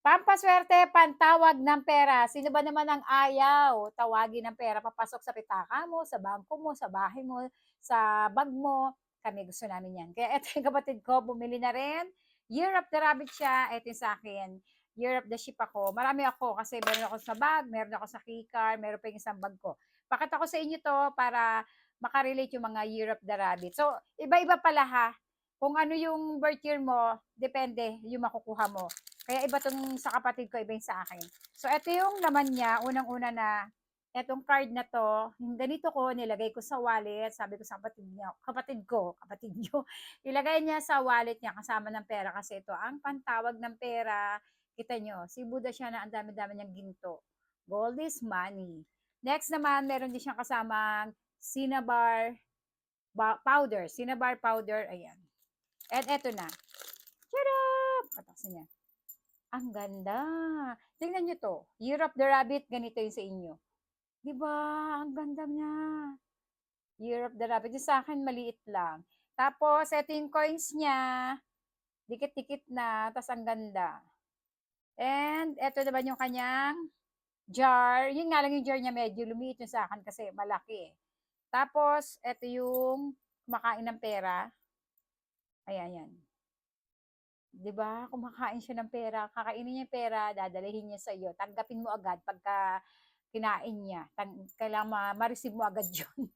Pampaswerte, pantawag ng pera. Sino ba naman ang ayaw tawagin ng pera papasok sa pitaka mo, sa bangko mo, sa bahay mo, sa bag mo? Kami gusto namin yan. Kaya eto yung kapatid ko, bumili na rin. Year of the Rabbit siya. Eto yung sa akin. Year of the Sheep ako. Marami ako kasi meron ako sa bag, meron ako sa keycar, meron pa yung isang bag ko. Pakita ko sa inyo to para makarelate yung mga Year of the Rabbit. So, iba-iba pala ha. Kung ano yung birth year mo, depende yung makukuha mo. Kaya iba tong sa kapatid ko, iba yung sa akin. So, ito yung laman niya. Unang-una na, etong card na to, yung ganito ko, nilagay ko sa wallet. Sabi ko sa kapatid niyo, ilagay niya sa wallet niya kasama ng pera kasi ito ang pantawag ng pera. Kita nyo, si Buddha siya na ang dami-dami niyang ginto. Gold is money. Next naman, meron din siyang kasamang cinnabar powder, ayan. And eto na. Charap! Kataksin niya. Ang ganda. Tingnan nyo to. Year of the Rabbit, ganito yung sa inyo. Di ba? Ang ganda niya. Year of the Rabbit. Yung sa akin, maliit lang. Tapos, ito yung coins niya. Dikit-dikit na. Tapos, ang ganda. And, ito naman yung kanyang jar. Yun nga lang yung jar niya medyo lumiit yung sa akin kasi malaki. Tapos, ito yung kumakain ng pera. Ayan, yan. 'Di ba? Kumakain siya ng pera, kakainin niya yung pera, dadalhin niya sa iyo. Tanggapin mo agad pagka kinain niya. Kailangan ma-receive mo agad 'yun.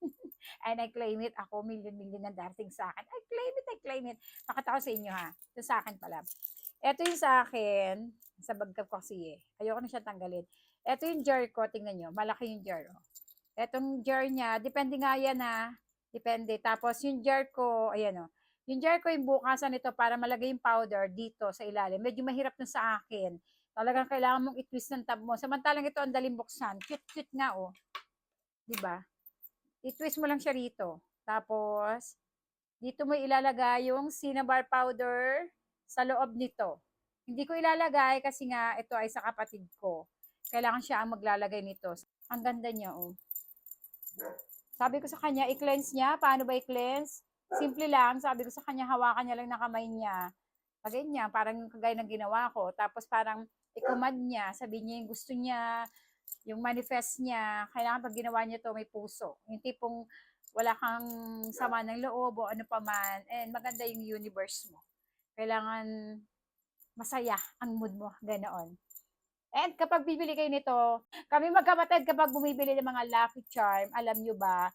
And I claim it. Ako, milyon-milyon na darating sa akin. I claim it, I claim it. Pakita ko sa inyo ha. Ito sa akin pala. Ito yung sa akin. Sa bag ko kasi eh. Ayoko na siya tanggalin. Ito yung jar ko. Tingnan nyo. Malaki yung jar. Oh. Etong jar niya. Depende nga yan ha. Depende. Tapos yung jar ko. Ayan oh. Yung jar ko, yung bukasan nito para malagay yung powder dito sa ilalim. Medyo mahirap na sa akin. Talagang kailangan mong i-twist ng tab mo. Samantalang ito ang daling buksan. Cute-cute nga oh. 'Di ba? I-twist mo lang siya rito. Tapos, dito mo ilalagay yung cinnabar powder sa loob nito. Hindi ko ilalagay kasi nga ito ay sa kapatid ko. Kailangan siya ang maglalagay nito. Ang ganda niya oh. Sabi ko sa kanya, i-cleanse niya. Paano ba i-cleanse? Simple lang. Sabi ko sa kanya, hawakan niya lang ng kamay niya. Ganyan, parang kagaya ng ginawa ko. Tapos parang ikumad niya, sabi niya yung gusto niya, yung manifest niya, kailangan pag ginawa niya to may puso. Yung tipong wala kang sama ng loob o ano pa man, and maganda yung universe mo. Kailangan masaya ang mood mo, ganoon. And kapag bibili kayo nito, kami magkapatid kapag bumibili ng mga Lucky Charm, alam nyo ba,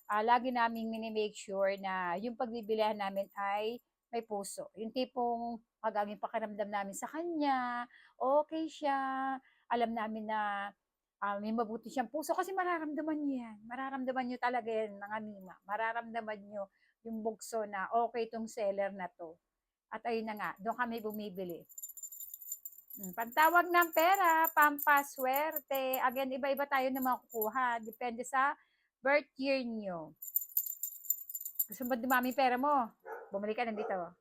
lagi naming mini-make sure na yung pagbibilihan namin ay may puso. Yung tipong pag yung pakiramdam namin sa kanya, okay siya, alam namin na may mabuti siyang puso kasi mararamdaman niyo yan. Mararamdaman niyo talaga yan, mga mima. Mararamdaman niyo yung bugso na okay itong seller na to. At ayun na nga, doon kami bumibili. Pantawag ng pera, pampaswerte. Again, iba-iba tayo na makukuha. Depende sa birth year nyo. Gusto mo dumami pera mo? Bumili ka nandito.